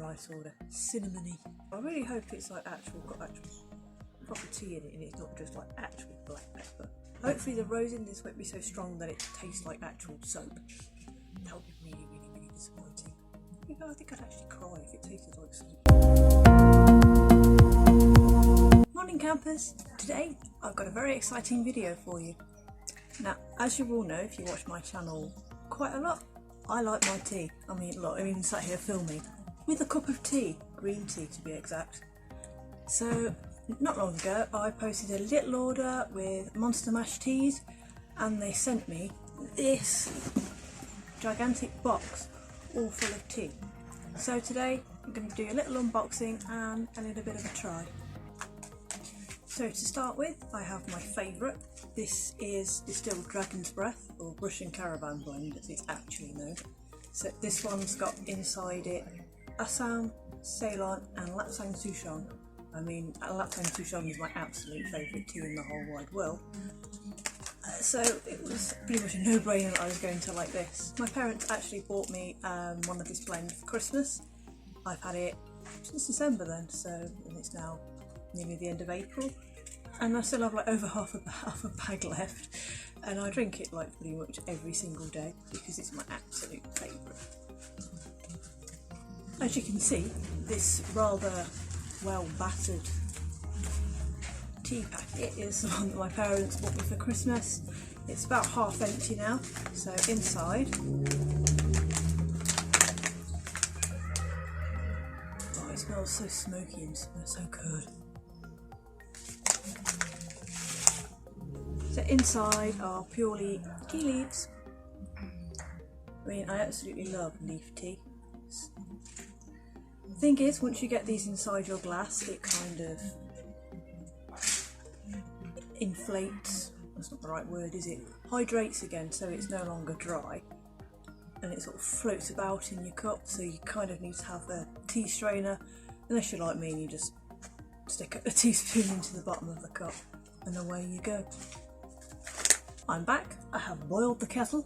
right order. Cinnamony. I really hope it's like got actual proper tea in it and it's not just like actual black pepper. Hopefully the rose in this won't be so strong that it tastes like actual soap. That would be really, really, really disappointing. You know, I think I'd actually cry if it tasted like soap. Morning campers! Today I've got a very exciting video for you. Now, as you all know, if you watch my channel quite a lot, I like my tea. I mean, look, I'm even sat here filming with a cup of tea, green tea to be exact. So, not long ago, I posted a little order with Monster Mash teas, and they sent me this gigantic box all full of tea. So today, I'm going to do a little unboxing and a little bit of a try. So to start with, I have my favourite. This is distilled Dragon's Breath, or Russian Caravan blend as it's actually known. So this one's got inside it Assam, Ceylon and Lapsang Souchong. I mean, Lapsang Souchong is my absolute favourite tea in the whole wide world. So it was pretty much a no-brainer that I was going to like this. My parents actually bought me one of this blend for Christmas. I've had it since December then, so it's now nearly the end of April. And I still have like over half a bag left, and I drink it like pretty much every single day because it's my absolute favourite. As you can see, this rather well battered tea packet is the one that my parents bought me for Christmas. It's about half empty now, so inside, oh, it smells so smoky and so good. So inside are purely tea leaves. I mean, I absolutely love leaf tea. The thing is, once you get these inside your glass, it kind of inflates, that's not the right word, is it? Hydrates again, so it's no longer dry. And it sort of floats about in your cup, so you kind of need to have a tea strainer. Unless you're like me and you just stick a teaspoon into the bottom of the cup, and away you go. I'm back. I have boiled the kettle.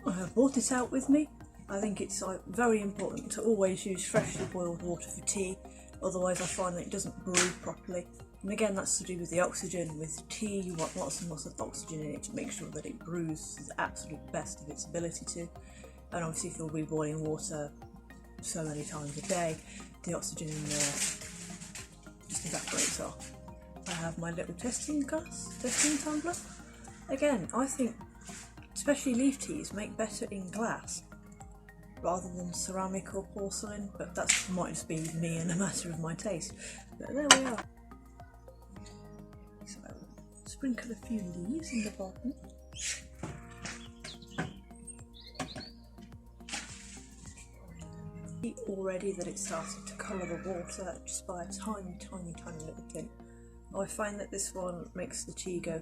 I have brought it out with me. I think it's very important to always use freshly boiled water for tea, otherwise I find that it doesn't brew properly. And again, that's to do with the oxygen. With tea, you want lots and lots of oxygen in it to make sure that it brews to the absolute best of its ability to. And obviously if you're reboiling water so many times a day, the oxygen in there just evaporates off. I have my little testing tumbler. Again, I think especially leaf teas make better in glass rather than ceramic or porcelain, but that might just be me and a matter of my taste. But there we are. So sprinkle a few leaves in the bottom. See already that it started to colour the water just by a tiny, tiny, tiny little tint. I find that this one makes the tea go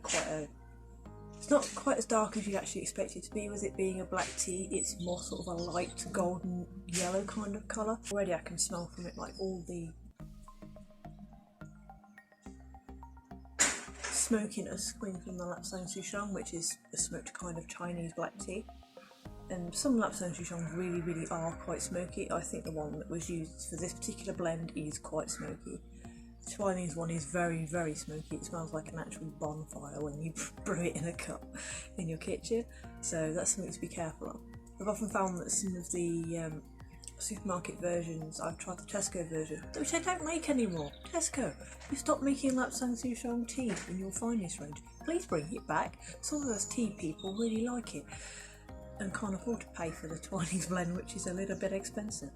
it's not quite as dark as you'd actually expect it to be. With it being a black tea, it's more sort of a light golden yellow kind of colour. Already I can smell from it like all the smokiness coming from the Lapsang Souchong, which is a smoked kind of Chinese black tea. And some Lapsang Souchongs really, really are quite smoky. I think the one that was used for this particular blend is quite smoky. The Chinese one is very, very smoky. It smells like an actual bonfire when you brew it in a cup in your kitchen, so that's something to be careful of. I've often found that some of the supermarket versions, I've tried the Tesco version, which I don't make anymore. Tesco, you stopped making Lapsang Souchong tea in your finest range. Please bring it back. Some of us tea people really like it and can't afford to pay for the Chinese blend, which is a little bit expensive.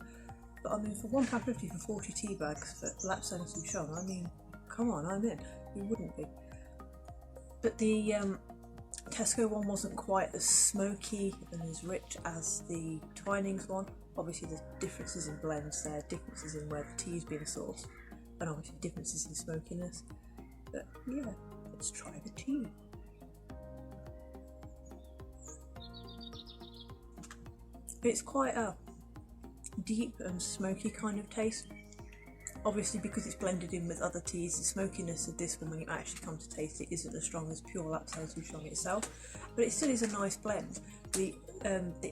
But I mean, for £1.50 for 40 tea bags for Lapsang Souchong, I mean, come on, I'm in. You wouldn't be. But the Tesco one wasn't quite as smoky and as rich as the Twinings one. Obviously there's differences in blends there, differences in where the tea is being sourced, and obviously differences in smokiness. But yeah, let's try the tea. It's quite a deep and smoky kind of taste. Obviously because it's blended in with other teas, the smokiness of this one when you actually come to taste it isn't as strong as pure Lapsang Souchong itself, but it still is a nice blend. The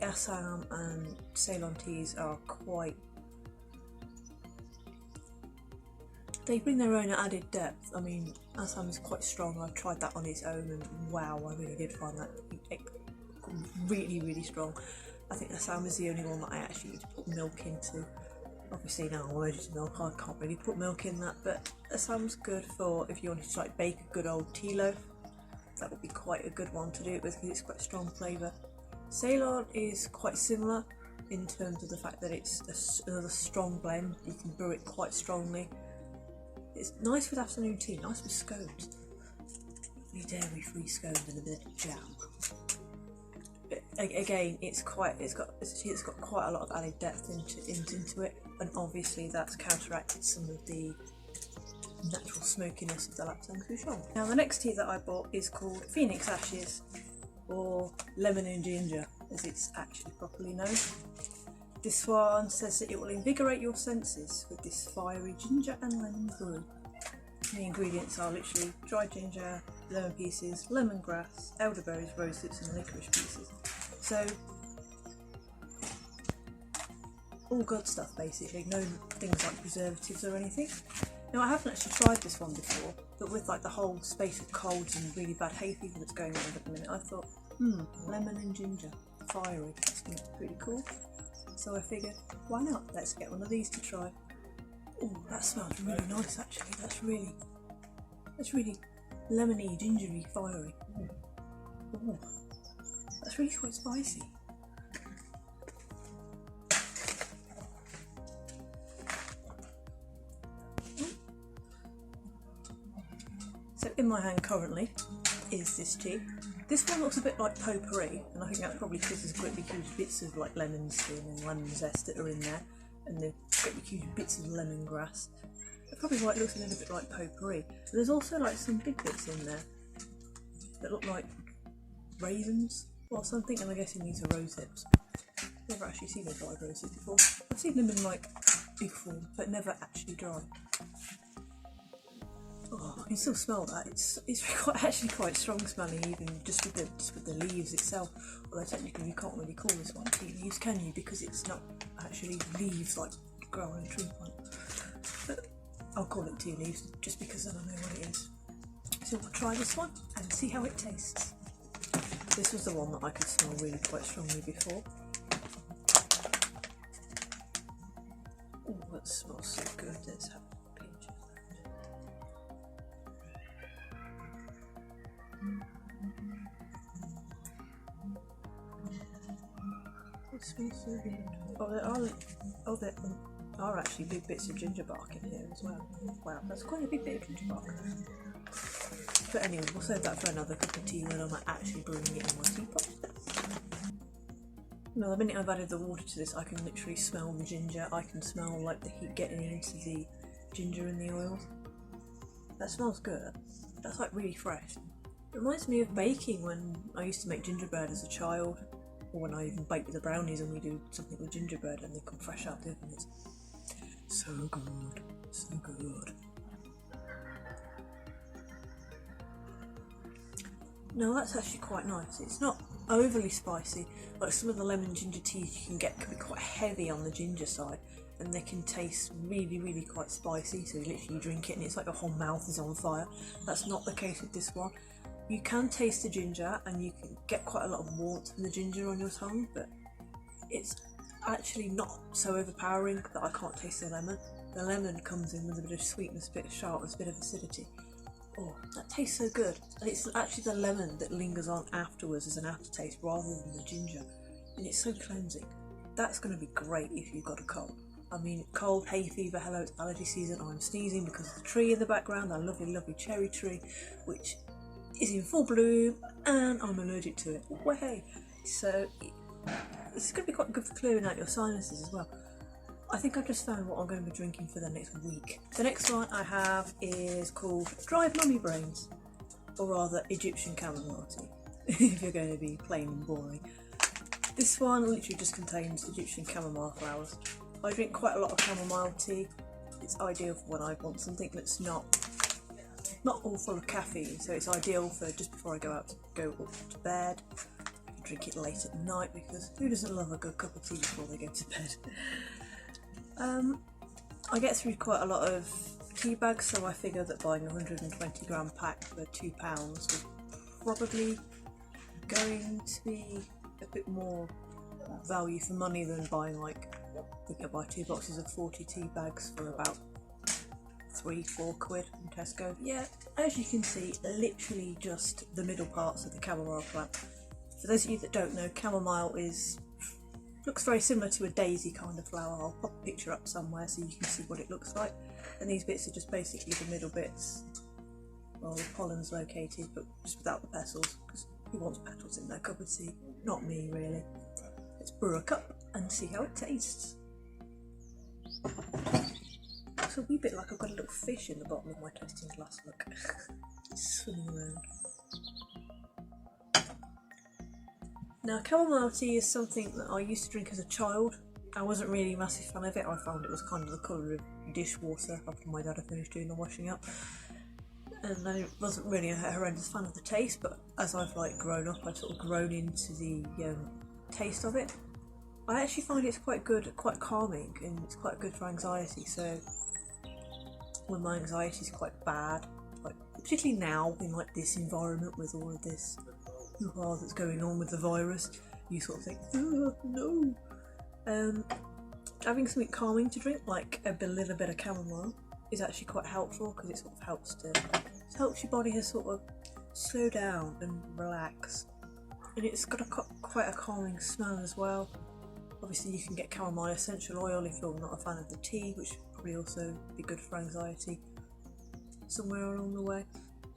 Assam and Ceylon teas are quite They bring their own added depth. I mean, Assam is quite strong. I've tried that on its own and wow, I really did find that really, really strong. I think Assam is the only one that I actually need to put milk into. Obviously now I'm allergic to milk, I can't really put milk in that, but Assam's good for if you wanted to like bake a good old tea loaf. That would be quite a good one to do it with because it's quite a strong flavour. Ceylon is quite similar in terms of the fact that it's another strong blend. You can brew it quite strongly. It's nice with afternoon tea, nice with scones. Dairy-free scones and a bit of jam. But again, it's got quite a lot of added depth into it, and obviously that's counteracted some of the natural smokiness of the Lapsang Souchong. Now the next tea that I bought is called Phoenix Ashes, or Lemon and Ginger as it's actually properly known. This one says that it will invigorate your senses with this fiery ginger and lemon brew. The ingredients are literally dried ginger, lemon pieces, lemongrass, elderberries, rosehips and licorice pieces. So all good stuff basically, no things like preservatives or anything. Now I haven't actually tried this one before, but with like the whole space of colds and really bad hay fever that's going on at the minute, I thought, lemon and ginger, fiery, that's going to be pretty cool. So I figured, why not? Let's get one of these to try. Oh, that smells really nice actually. That's really lemony, gingery, fiery. Oh, that's really quite spicy. So in my hand currently is this tea. This one looks a bit like potpourri, and I think that's probably because there's great big huge bits of like lemon skin and lemon zest that are in there, and the great big huge bits of lemongrass. That's probably why it looks a little bit like potpourri. But there's also like some big bits in there that look like raisins or something, and I'm guessing these are rose hips. I've never actually seen a dried rose hip before. I've seen them in like big form, but never actually dry. Oh, I can still smell that. It's actually quite strong smelling, even just with the leaves itself. Although technically you can't really call this one tea leaves, can you? Because it's not actually leaves like grow on a tree plant. But I'll call it tea leaves just because then I know what it is. So we'll try this one and see how it tastes. This was the one that I could smell really quite strongly before. Oh, that smells so good. Let's have a pinch of that. It smells so good. Oh, there are actually big bits of ginger bark in here as well. Wow, that's quite a big bit of ginger bark. But anyway, we'll save that for another cup of tea when I'm actually brewing it in my teapot. Now, the minute I've added the water to this, I can literally smell the ginger. I can smell like the heat getting into the ginger and the oils. That smells good. That's like really fresh. It reminds me of baking when I used to make gingerbread as a child, or when I even bake with the brownies and we do something with gingerbread and they come fresh out of the oven. It's so good, so good. No, that's actually quite nice. It's not overly spicy. Like some of the lemon ginger teas you can get can be quite heavy on the ginger side, and they can taste really, really quite spicy. So you literally drink it and it's like your whole mouth is on fire. That's not the case with this one. You can taste the ginger and you can get quite a lot of warmth from the ginger on your tongue, but it's actually not so overpowering that I can't taste the lemon. The lemon comes in with a bit of sweetness, a bit of sharpness, a bit of acidity. Oh, that tastes so good. And it's actually the lemon that lingers on afterwards as an aftertaste rather than the ginger. And it's so cleansing. That's going to be great if you've got a cold. I mean, cold, hay fever, hello, it's allergy season. I'm sneezing because of the tree in the background, that lovely, lovely cherry tree, which is in full bloom, and I'm allergic to it. Way. So, this is going to be quite good for clearing out your sinuses as well. I think I've just found what I'm going to be drinking for the next week. The next one I have is called Dried Mummy Brains, or rather Egyptian Caramelity, if you're going to be plain and boring. This one literally just contains Egyptian chamomile flowers. I drink quite a lot of chamomile tea. It's ideal for when I want something that's not all full of caffeine, so it's ideal for just before I go up to bed. I can drink it late at night because who doesn't love a good cup of tea before they go to bed? I get through quite a lot of tea bags, so I figured that buying a 120 gram pack for £2 was probably going to be a bit more value for money than buying, like, you can buy 2 boxes of 40 tea bags for about £3-4 quid from Tesco. Yeah, as you can see, literally just the middle parts of the chamomile plant. For those of you that don't know, chamomile looks very similar to a daisy kind of flower. I'll pop a picture up somewhere so you can see what it looks like. And these bits are just basically the middle bits. Well, the pollen's located, but just without the petals, because who wants petals in their cup of tea? Not me, really. Let's brew a cup and see how it tastes. Looks a wee bit like I've got a little fish in the bottom of my tasting glass, look. It's swimming around. Now, chamomile tea is something that I used to drink as a child. I wasn't really a massive fan of it. I found it was kind of the colour of dishwater after my dad had finished doing the washing up. And I wasn't really a horrendous fan of the taste, but as I've grown up, I've sort of grown into the taste of it. I actually find it's quite good, quite calming, and it's quite good for anxiety. So when my anxiety is quite bad, particularly now in this environment with all of this that's going on with the virus, you sort of think, oh no. Having something calming to drink, like a little bit of chamomile, is actually quite helpful, because it sort of helps your body to sort of slow down and relax. And it's got quite a calming smell as well. Obviously you can get chamomile essential oil if you're not a fan of the tea, which would probably also be good for anxiety somewhere along the way.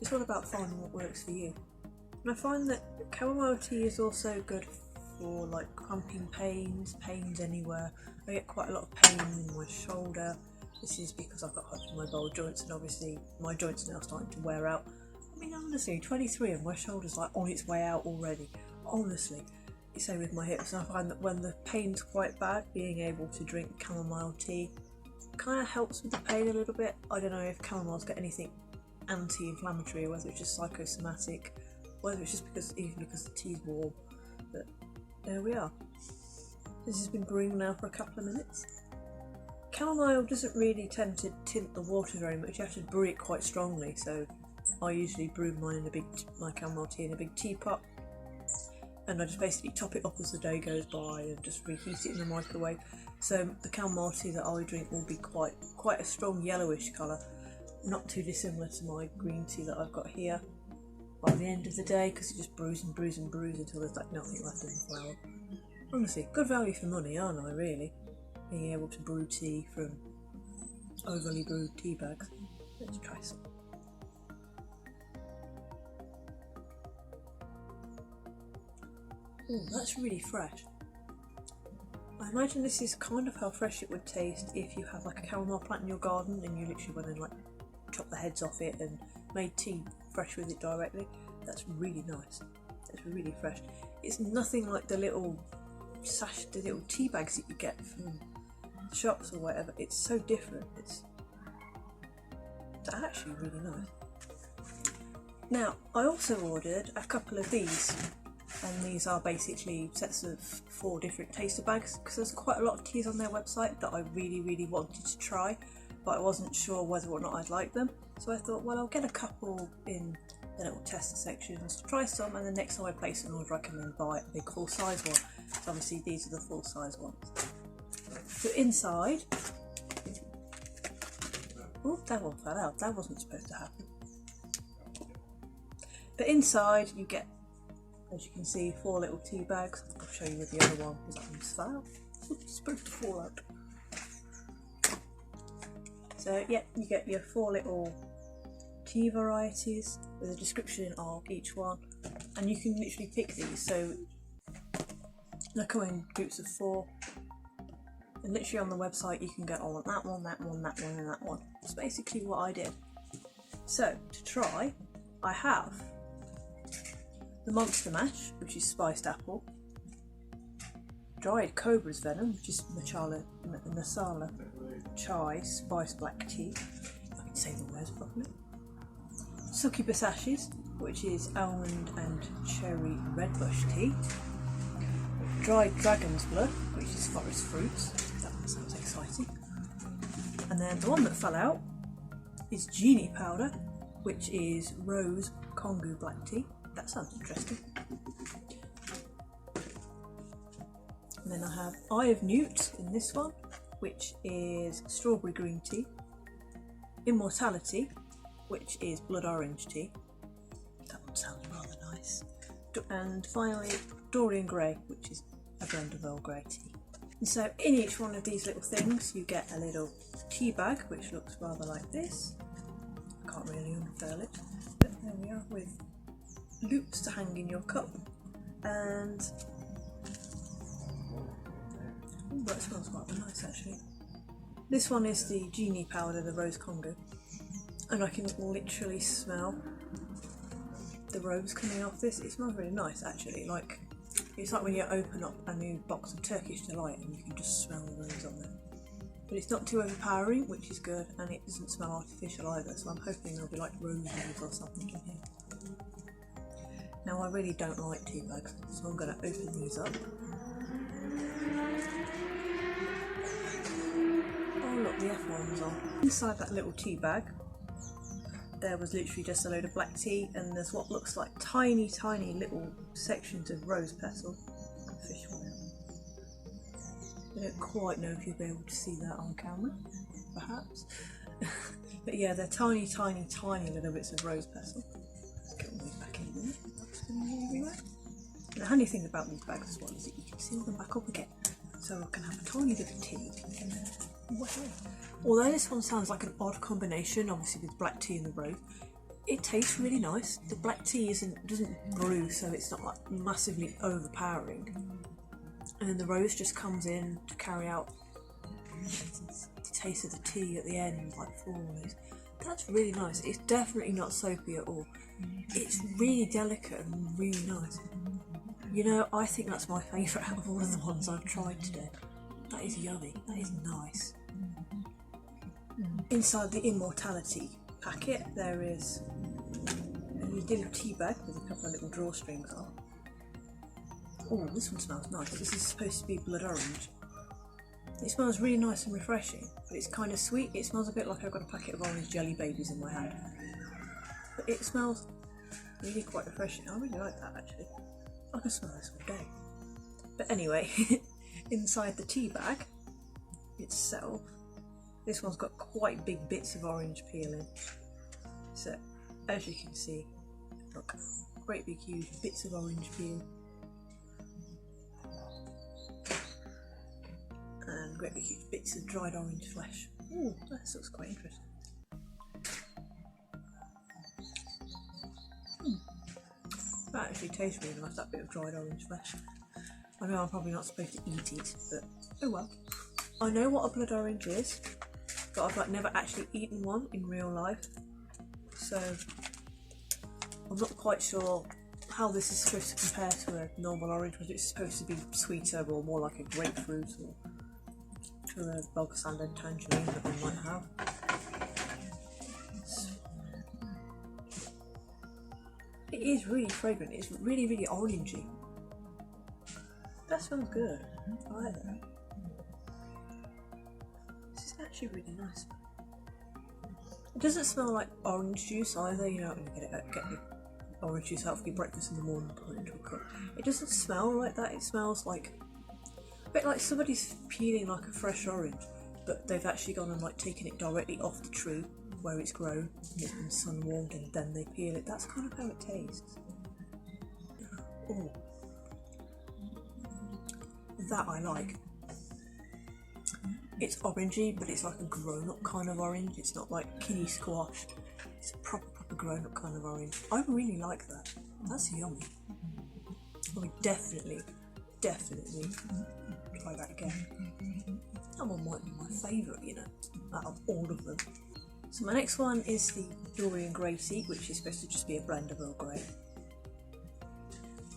It's all about finding what works for you. And I find that chamomile tea is also good for cramping pains anywhere. I get quite a lot of pain in my shoulder. This is because I've got hypermobile joints, and obviously my joints are now starting to wear out. I mean, honestly, 23 and my shoulder's on its way out already. Honestly. Same with my hips, and I find that when the pain's quite bad, being able to drink chamomile tea kind of helps with the pain a little bit. I don't know if chamomile's got anything anti-inflammatory, or whether it's just psychosomatic, whether it's just because the tea's warm, but there we are. This has been brewing now for a couple of minutes. Chamomile doesn't really tend to tint the water very much. You have to brew it quite strongly, so I usually brew my chamomile tea in a big teapot, and I just basically top it up as the day goes by and just reheat it in the microwave. So the chamomile tea that I drink will be quite a strong yellowish colour, not too dissimilar to my green tea that I've got here by the end of the day, because it just brews and brews and brews until there's nothing left in the flower. Honestly, good value for money, aren't I, really? Being able to brew tea from overly brewed tea bags. Let's try some. That's really fresh. I imagine this is kind of how fresh it would taste if you had a chamomile plant in your garden and you literally went and chop the heads off it and made tea fresh with it directly. That's really nice. That's really fresh. It's nothing like the little tea bags that you get from shops or whatever. It's so different. It's actually really nice. Now, I also ordered a couple of these, and these are basically sets of 4 different taster bags, because there's quite a lot of teas on their website that I really wanted to try, but I wasn't sure whether or not I'd like them. So I thought, well, I'll get a couple in the little tester sections to try some, and the next time I place an order I can then buy a big full size one. So obviously these are the full size ones. So inside, oh, that one fell out, that wasn't supposed to happen. But inside you get, as you can see, 4 little tea bags. I'll show you with the other one, because that one's fell out. It's supposed to fall out. So yeah, you get your 4 little tea varieties with a description of each one, and you can literally pick these. So they come in groups of 4, and literally on the website you can go, I want that one, that one, that one, and that one. That's basically what I did. So to try, I have the Monster Mash, which is spiced apple, dried cobra's venom, which is masala chai spiced black tea, if I can say the words properly, succubus ashes, which is almond and cherry redbush tea, dried dragon's blood, which is forest fruits. That one sounds exciting. And then the one that fell out is Genie Powder, which is rose Congo black tea. That sounds interesting. And then I have Eye of Newt in this one, which is strawberry green tea. Immortality, which is blood orange tea. That one sounds rather nice. And finally, Dorian Gracie, which is a blend of Earl Grey tea. And so in each one of these little things you get a little tea bag, which looks rather like this. I can't really unfurl it, but there we are, with loops to hang in your cup. And ooh, that smells quite nice actually. This one is the Genie Powder, the Rose Congo, and I can literally smell the rose coming off this. It smells really nice actually, like it's like when you open up a new box of Turkish Delight and you can just smell the rose on there. But it's not too overpowering, which is good, and it doesn't smell artificial either, so I'm hoping there'll be like rose leaves or something in here. Now I really don't like tea bags, so I'm going to open these up. Oh look, the F1's on. Inside that little tea bag there was literally just a load of black tea, and there's what looks like tiny little sections of rose petal. Fish oil. I don't quite know if you'll be able to see that on camera, perhaps. But yeah, they're tiny little bits of rose petal. Let's get all these back in there. That's going everywhere. And the handy thing about these bags as well is that you can seal them back up again, so I can have a tiny bit of tea in there. Although this one sounds like an odd combination, obviously with black tea and the rose, it tastes really nice. The black tea doesn't brew, so it's not like massively overpowering, and then the rose just comes in to carry out the taste of the tea at the end, like florals. That's really nice. It's definitely not soapy at all. It's really delicate and really nice. You know, I think that's my favourite out of all of the ones I've tried today. That is yummy. That is nice. Inside the Immortality packet there is a little tea bag with a couple of little drawstrings on. Oh, this one smells nice. This is supposed to be blood orange. It smells really nice and refreshing, but it's kind of sweet. It smells a bit like I've got a packet of orange jelly babies in my hand. But it smells really quite refreshing. I really like that actually. I can smell this all day. But anyway, inside the tea bag itself, this one's got quite big bits of orange peel in. So, as you can see, look, great big huge bits of orange peel. And great big huge bits of dried orange flesh. Ooh, that looks quite interesting. That actually tastes really nice, that bit of dried orange flesh. I know I'm probably not supposed to eat it, but oh well. I know what a blood orange is, but I've like never actually eaten one in real life, so I'm not quite sure how this is supposed to compare to a normal orange. Was it supposed to be sweeter or more like a grapefruit or to a bog standard tangerine that one might have? It is really fragrant. It's really orangey. That smells good. I like that. This is actually really nice. It doesn't smell like orange juice either. You know, when you get your orange juice out for your breakfast in the morning and put it into a cup. It doesn't smell like that. It smells like a bit like somebody's peeling like a fresh orange, but they've actually gone and like taken it directly off the tree where it's grown and it's been sun warmed, and then they peel it. That's kind of how it tastes. Oh, that I like. It's orangey, but it's like a grown-up kind of orange. It's not like kiwi squash. It's a proper grown-up kind of orange. I really like that. That's yummy. I would definitely try that again. That one might be my favourite, you know, out of all of them. So my next one is the Dorian Gracie, which is supposed to just be a blend of Earl Grey.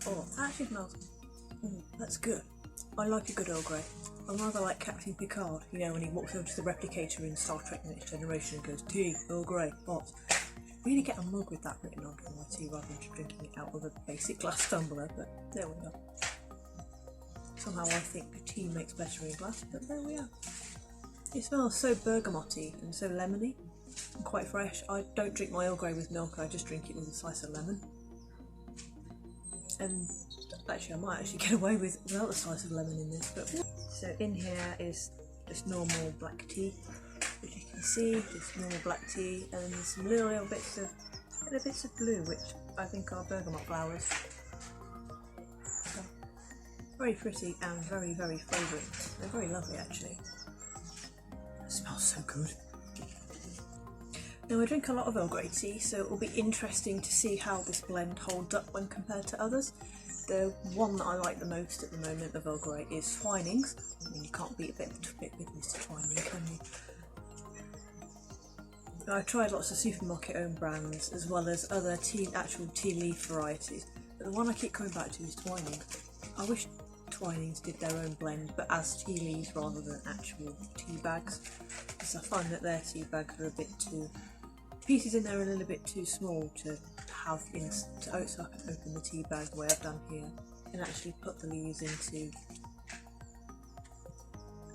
Oh, that actually smells. That's good. I like a good Earl Grey. I'm rather like Captain Picard, you know, when he walks over to the replicator in Star Trek The Next Generation and goes, tea, Earl Grey, hot. Really get a mug with that written on my tea rather than just drinking it out of a basic glass tumbler, but there we are. Somehow I think tea makes better in glass, but there we are. It smells so bergamoty and so lemony. and quite fresh. I don't drink my Earl Grey with milk, I just drink it with a slice of lemon. And actually I might actually get away without a slice of lemon in this. But so in here is just normal black tea, which you can see, just normal black tea, and then there's some little bits of blue, which I think are bergamot flowers. So, very pretty and very, very fragrant. They're very lovely actually. It smells so good. Now I drink a lot of Earl Grey tea, so it will be interesting to see how this blend holds up when compared to others. The one that I like the most at the moment of Earl Grey is Twinings. I mean, you can't beat a bit with Mr. Twining, can you? Now, I've tried lots of supermarket owned brands as well as other actual tea leaf varieties, but the one I keep coming back to is Twinings. I wish Twinings did their own blend, but as tea leaves rather than actual tea bags, because I find that their tea bags are a bit too... pieces in there are a little bit too small to have so I can open the tea bag the way I've done here and actually put the leaves into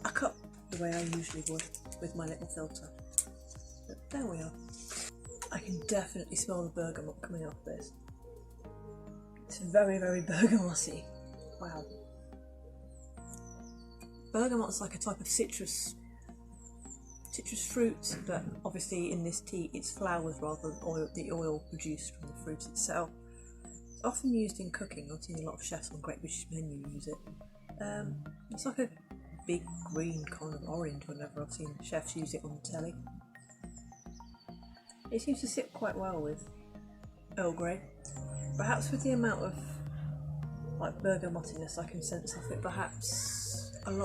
a cup the way I usually would with my little filter. But there we are. I can definitely smell the bergamot coming off this. It's very, very bergamoty. Wow. Bergamot's like a type of citrus fruit, but obviously in this tea it's flowers rather than oil, the oil produced from the fruit itself. It's often used in cooking. I've seen a lot of chefs on Great British Menu use it. It's like a big green kind of orange whenever I've seen chefs use it on the telly. It seems to sit quite well with Earl Grey. Perhaps with the amount of like bergamotiness I can sense off it, perhaps I'm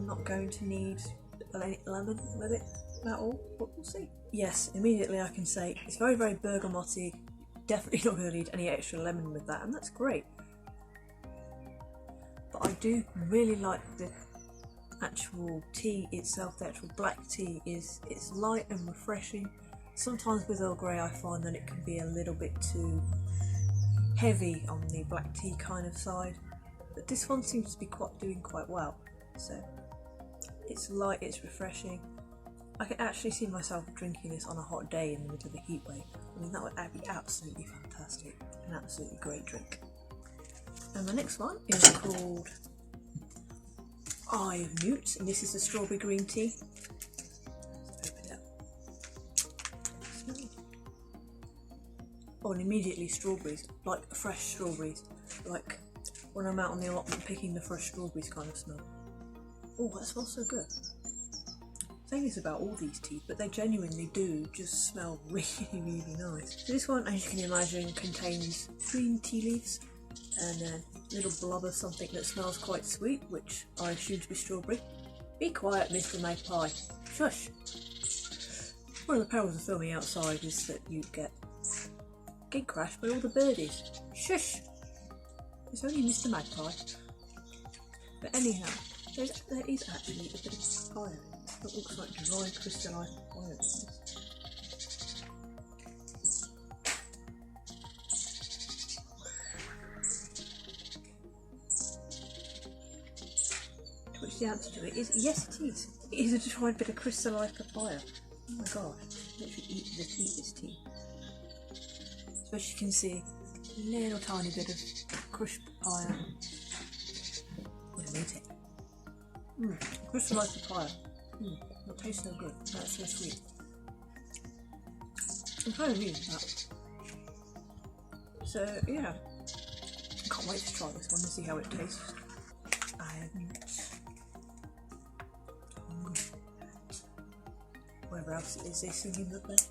not going to need lemon with it at all, but we'll see. Yes, immediately I can say it's very, very bergamoty. Definitely not going to need any extra lemon with that, and that's great. But I do really like the actual tea itself. The actual black tea it's light and refreshing. Sometimes with Earl Grey I find that it can be a little bit too heavy on the black tea kind of side, but this one seems to be doing quite well. So it's light, it's refreshing. I can actually see myself drinking this on a hot day in the middle of a heat wave. I mean, that would be absolutely fantastic. An absolutely great drink. And the next one is called Eye of Newt, and this is the strawberry green tea. Let's open it up. Smell it. Oh, and immediately strawberries, like fresh strawberries, like when I'm out on the allotment picking the fresh strawberries kind of smell. Oh, that smells so good. Saying this about all these teas, but they genuinely do just smell really, really nice. So this one, as you can imagine, contains green tea leaves and a little blob of something that smells quite sweet, which I assume to be strawberry. Be quiet, Mr. Magpie. Shush! One of the perils of filming outside is that you get gate crashed by all the birdies. Shush! It's only Mr. Magpie. But anyhow, there is actually a bit of papaya. It looks like dry crystallised papaya. To which the answer to it is yes, it is. It is a dried bit of crystallised papaya. Oh my gosh, literally eat this tea. So as you can see, a little tiny bit of crushed papaya. I'm gonna eat it. Crystallised papaya. That tastes so good. That's so sweet. I'm kind of using that. So yeah, can't wait to try this one and see how it tastes. Whatever else it is they sing in the bed.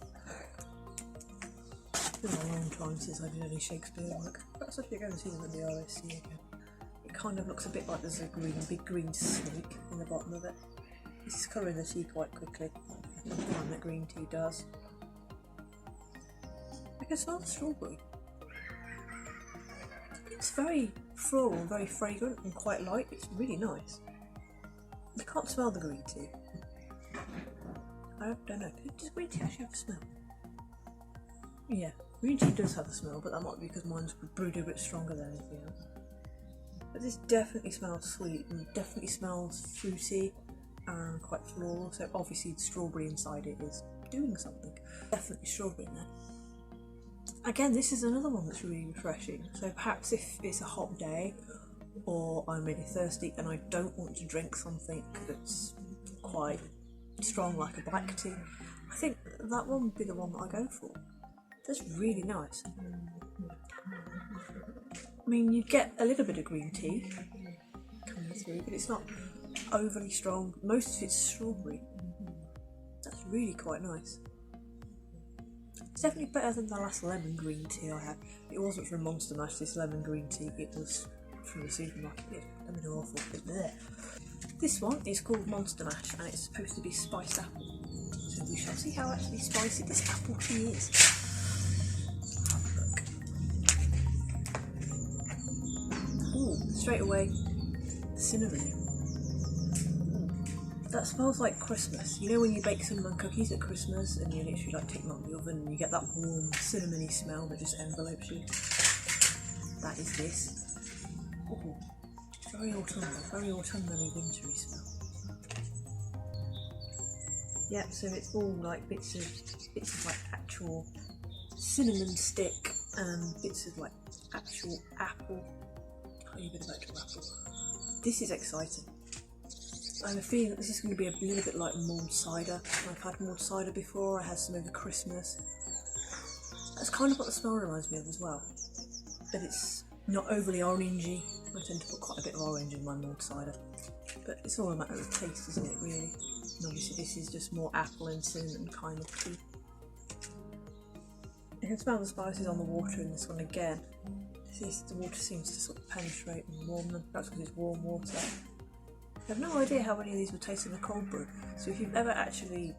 It's been a long time since I did any Shakespeare work. Perhaps I should go and see them at the RSC again. It kind of looks a bit like there's a big green snake in the bottom of it. This is colouring the tea quite quickly. I find that green tea does. I can smell the strawberry. It's very floral, very fragrant and quite light. It's really nice. You can't smell the green tea. I don't know. Does green tea actually have a smell? Yeah, green tea does have a smell, but that might be because mine's brewed a bit stronger than anything else. But this definitely smells sweet and definitely smells fruity and quite floral. So obviously the strawberry inside it is doing something. Definitely strawberry in there. Again, this is another one that's really refreshing. So perhaps if it's a hot day or I'm really thirsty and I don't want to drink something that's quite strong like a black tea, I think that one would be the one that I go for. That's really nice. I mean, you get a little bit of green tea coming through, but it's not overly strong. Most of it's strawberry. That's really quite nice. It's definitely better than the last lemon green tea I had. It wasn't from Monster Mash, this lemon green tea, it was from the supermarket. Lemon are awful. This one is called Monster Mash and it's supposed to be spiced apple. So we shall see how actually spicy this apple tea is. Have a look. Ooh, straight away, cinnamon. That smells like Christmas. You know when you bake cinnamon cookies at Christmas and you literally like take them out of the oven and you get that warm cinnamony smell that just envelopes you? That is this. Ooh, very autumnally wintry smell. Yeah, so it's all like bits of like actual cinnamon stick and bits of like actual apple. Tiny bit of actual apple. This is exciting. I have a feeling that this is going to be a little bit like mulled cider. I've had mulled cider before, I had some over Christmas. That's kind of what the smell reminds me of as well. But it's not overly orangey. I tend to put quite a bit of orange in my mulled cider. But it's all a matter of taste, isn't it, really? And obviously this is just more apple and cinnamon kind of tea. You can smell the spices on the water in this one again. The water seems to sort of penetrate and warm them. That's because it's warm water. I have no idea how any of these would taste in a cold brew, so if you've ever actually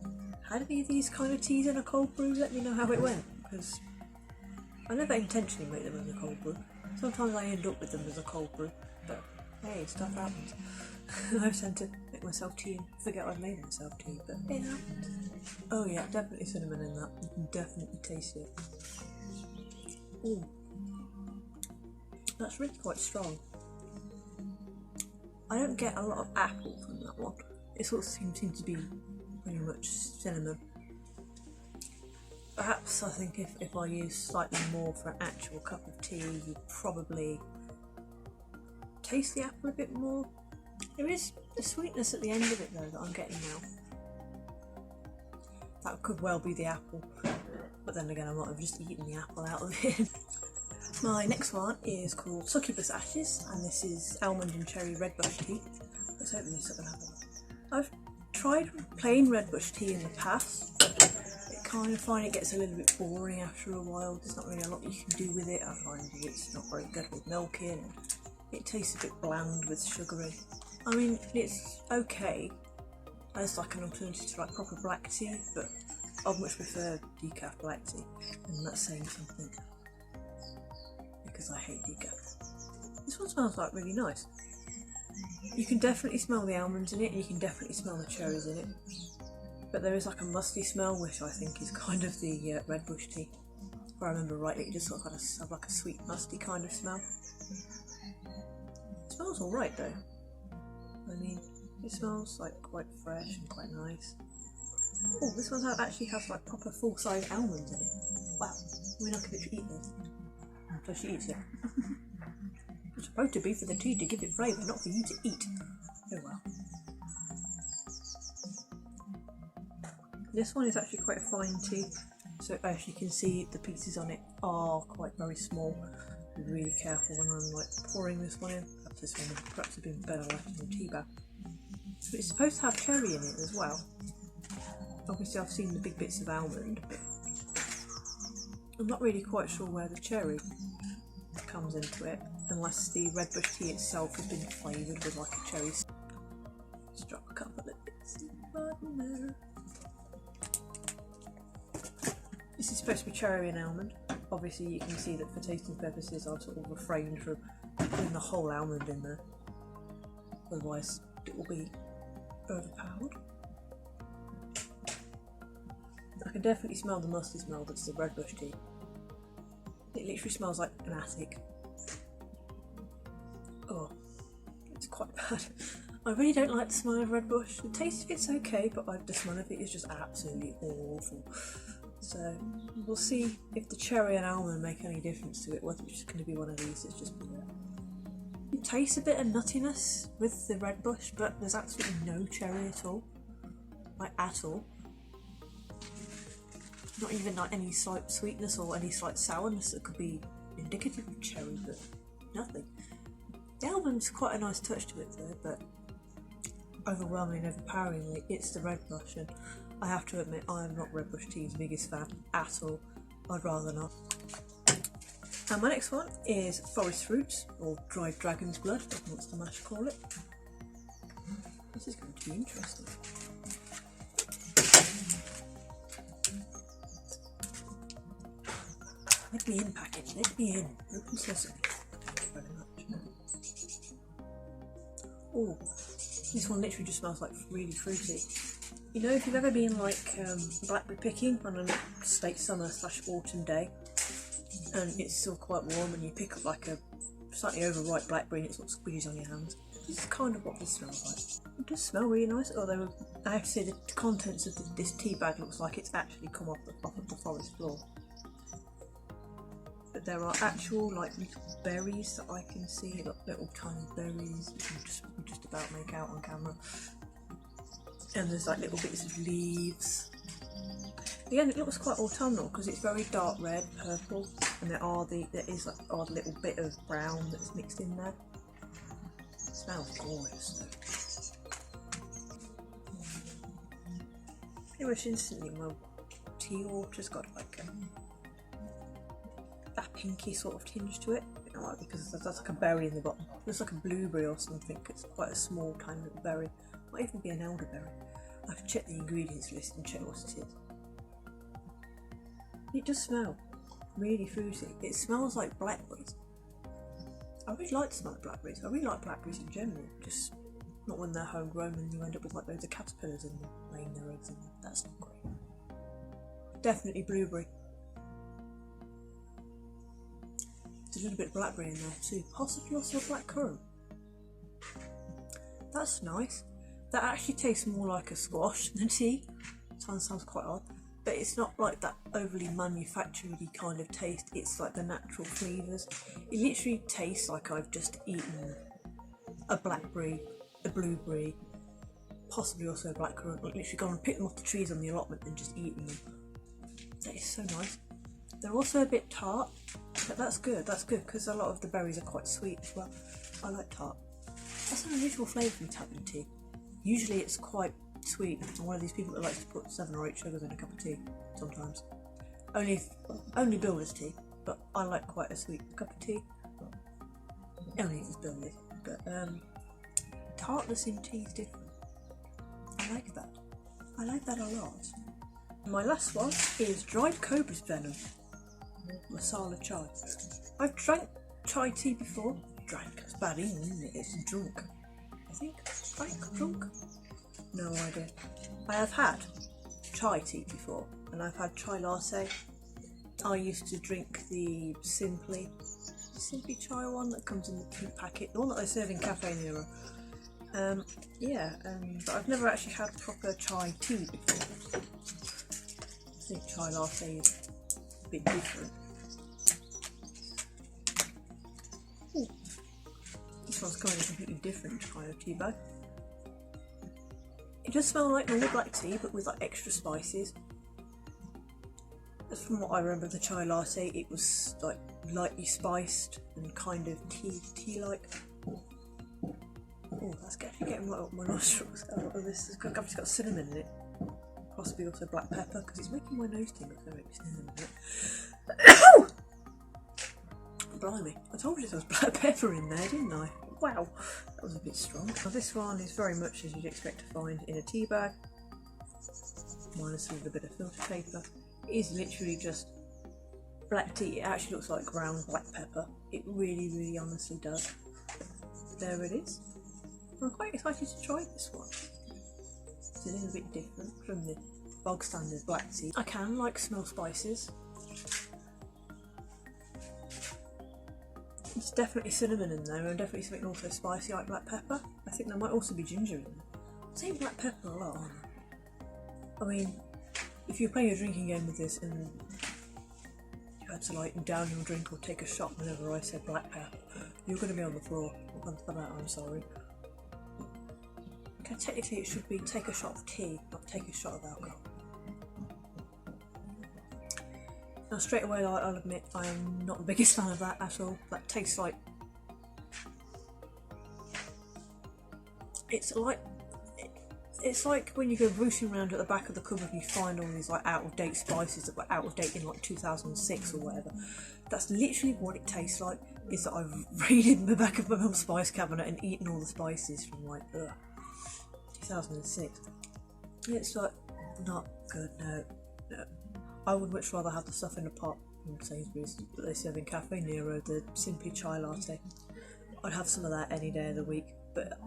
had any of these kind of teas in a cold brew, let me know how it went, because I never intentionally make them in a cold brew. Sometimes I end up with them as a cold brew, but hey, stuff happens. I tend to make myself tea and forget I've made myself tea, but it happens. Oh yeah, definitely cinnamon in that, you can definitely taste it. Ooh, that's really quite strong. I don't get a lot of apple from that one. It sort of seems to be pretty much cinnamon. Perhaps I think if I use slightly more for an actual cup of tea, you'd probably taste the apple a bit more. There is a sweetness at the end of it though that I'm getting now. That could well be the apple, but then again I might have just eaten the apple out of it. My next one is called Succubus Ashes, and this is almond and cherry redbush tea. Let's open this up and have a look. I've tried plain redbush tea in the past, but I kind of find it gets a little bit boring after a while. There's not really a lot you can do with it. I find it's not very good with milk in. It tastes a bit bland with sugar in. I mean, it's okay as like an alternative to like proper black tea, but I'd much prefer decaf black tea, and that's saying something. Because I hate decaf. This one smells like really nice. You can definitely smell the almonds in it, and you can definitely smell the cherries in it. But there is like a musty smell, which I think is kind of the redbush tea. If I remember rightly, it just sort of had like a sweet musty kind of smell. It smells alright though. I mean, it smells like quite fresh and quite nice. Oh, this one actually has like proper full-size almonds in it. Wow, we're not going to eat this. So she eats it. It's supposed to be for the tea to give it flavour, not for you to eat. Oh well. This one is actually quite a fine tea, so as you can see the pieces on it are quite very small. Be really careful when I'm like pouring this one in. Perhaps this one would perhaps have been better left in the tea bag. But it's supposed to have cherry in it as well. Obviously I've seen the big bits of almond, but I'm not really quite sure where the cherry comes into it, unless the redbush tea itself has been flavoured with like a cherry. Just drop a couple of bits in there. This is supposed to be cherry and almond. Obviously you can see that for tasting purposes I've sort of refrained from putting the whole almond in there, otherwise it will be overpowered. I can definitely smell the musty smell that's the redbush tea. It literally smells like an attic. Oh, it's quite bad. I really don't like the smell of redbush. The taste of it's okay, but the smell of it is just absolutely awful. So we'll see if the cherry and almond make any difference to it, whether it's just going to be one of these. It's just it tastes a bit of nuttiness with the redbush, but there's absolutely no cherry at all, like at all. Not even like any slight sweetness or any slight sourness that could be indicative of cherry, but nothing. The almond's quite a nice touch to it though, but overwhelmingly and overpoweringly it's the redbush, and I have to admit I am not redbush tea's biggest fan at all. I'd rather not. And my next one is forest fruits, or dried dragon's blood, as Monster Mash call it. This is going to be interesting. Let me in, package, let me in. Open sesame. Thank you very much. Oh, this one literally just smells like really fruity. You know, if you've ever been like blackberry picking on a late summer / autumn day, and it's still quite warm, and you pick up like a slightly overripe blackberry and it sort of squeezes on your hands. This is kind of what this smells like. It does smell really nice, although I have to say the contents of this tea bag looks like it's actually come off of the forest floor. But there are actual like little berries that I can see, like little tiny berries you can just about make out on camera. And there's like little bits of leaves. Again, it looks quite autumnal because it's very dark red, purple, and there is like odd little bit of brown that's mixed in there. It smells gorgeous though. Pretty much instantly my tea water's got like that pinky sort of tinge to it. You know, like, because there's like a berry in the bottom. It looks like a blueberry or something. It's quite a small tiny little berry. Might even be an elderberry. I have to check the ingredients list and check what it is. It does smell really fruity. It smells like blackberries. I really like the smell of blackberries. I really like blackberries in general, just not when they're homegrown and you end up with like loads of caterpillars in them laying their eggs in them. That's not great. Definitely blueberry. There's a little bit of blackberry in there too, possibly also blackcurrant. That's nice. That actually tastes more like a squash than tea. Sounds quite odd, but it's not like that overly manufactured-y kind of taste. It's like the natural flavours. It literally tastes like I've just eaten a blackberry, a blueberry, possibly also a blackcurrant. Like literally gone and picked them off the trees on the allotment and just eaten them. That is so nice. They're also a bit tart, but that's good because a lot of the berries are quite sweet as well. I like tart. That's an unusual flavour from tapping tea. Usually it's quite sweet. I'm one of these people that likes to put 7 or 8 sugars in a cup of tea sometimes. Only builder's tea, but I like quite a sweet cup of tea. Only if it's builder's. But tartness in tea is different. I like that. I like that a lot. My last one is dried cobra's venom. Masala chai. I've drank chai tea before. Drank, it's bad English, isn't it? It's drunk. I think. Drunk? No idea. I have had chai tea before, and I've had chai latte. I used to drink the Simply chai one that comes in the pink packet, the one that they serve in Cafe Nero. But I've never actually had proper chai tea before. I think chai latte is a bit different. Ooh. This one's kind of completely different kind of tea bag. It does smell like normal black tea, but with like extra spices. From what I remember of the chai latte, it was like lightly spiced and kind of tea-like. Oh, that's getting right up my nostrils. Oh, this has obviously got cinnamon in it. Possibly also black pepper, because it's making my nose tingle. It's going to make me sneeze in a minute. Blimey, I told you there was black pepper in there, didn't I? Wow, that was a bit strong. Now this one is very much as you'd expect to find in a tea bag, minus a little bit of filter paper. It is literally just black tea. It actually looks like ground black pepper. It really, really honestly does. There it is. I'm quite excited to try this one. It's a little bit different from the bog standard black tea. I can smell spices. There's definitely cinnamon in there, and definitely something also spicy like black pepper. I think there might also be ginger in there. I'm saying black pepper a lot, aren't I? I mean, if you're playing a drinking game with this and you had to like down your drink or take a shot whenever I said black pepper, you're going to be on the floor. For that, I'm sorry. Okay, technically it should be take a shot of tea, not take a shot of alcohol. Now straight away I'll admit I am not the biggest fan of that at all. That tastes like... It's like when you go rooting around at the back of the cupboard and you find all these like out of date spices that were out of date in like 2006 or whatever. That's literally what it tastes like, is that I've raided the back of my mum's spice cabinet and eaten all the spices from like 2006. It's like not good, no. I would much rather have the stuff in a pot from Sainsbury's that they serve in Cafe Nero, the Simply Chai Latte. I'd have some of that any day of the week, but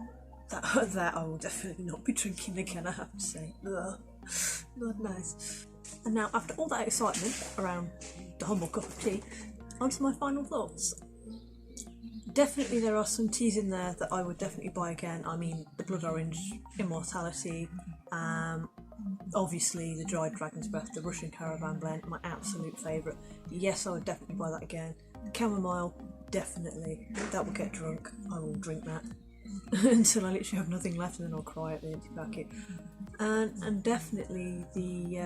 that I will definitely not be drinking again, I have to say. Ugh, not nice. And now, after all that excitement around the humble cup of tea, on to my final thoughts. Definitely there are some teas in there that I would definitely buy again. I mean, the Blood Orange, Immortality, obviously the Dried Dragon's Breath, the Russian Caravan blend, my absolute favourite. Yes, I would definitely buy that again. The Chamomile, definitely. That will get drunk. I will drink that until I literally have nothing left, and then I'll cry at the empty packet. And definitely the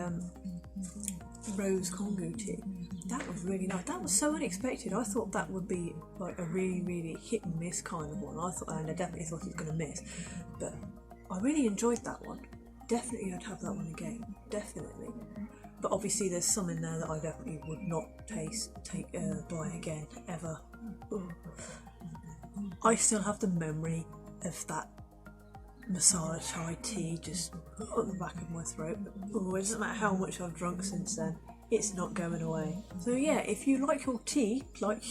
Rose Congo tea. That was really nice. That was so unexpected. I thought that would be like a really, really hit and miss kind of one. I definitely thought it was going to miss, but I really enjoyed that one. Definitely I'd have that one again, definitely. But obviously there's some in there that I definitely would not buy again, ever. Ooh. I still have the memory of that masala chai tea just at the back of my throat. Ooh, it doesn't matter how much I've drunk since then, it's not going away. So yeah, if you like your tea like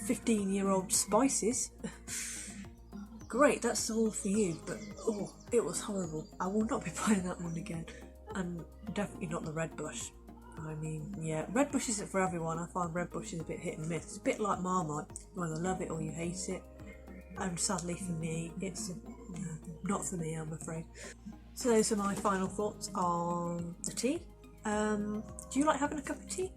15-year-old spices, great, that's all for you, but oh, it was horrible. I will not be buying that one again, and definitely not the redbush. I mean, yeah, redbush isn't for everyone. I find redbush is a bit hit and miss. It's a bit like Marmite, you either love it or you hate it, and sadly for me, it's not for me, I'm afraid. So those are my final thoughts on the tea. Do you like having a cup of tea?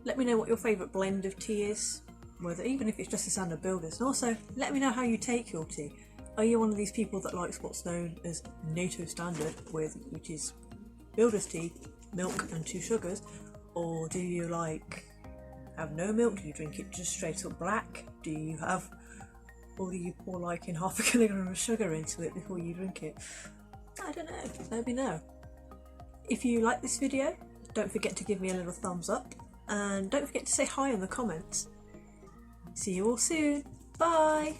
Let me know what your favourite blend of tea is, whether even if it's just a standard builders, and also let me know how you take your tea. Are you one of these people that likes what's known as NATO standard, which is builder's tea, milk and 2 sugars, or do you have no milk? Do you drink it just straight up black? Or do you pour like in half a kilogram of sugar into it before you drink it? I don't know, let me know. If you like this video, don't forget to give me a little thumbs up, and don't forget to say hi in the comments. See you all soon. Bye!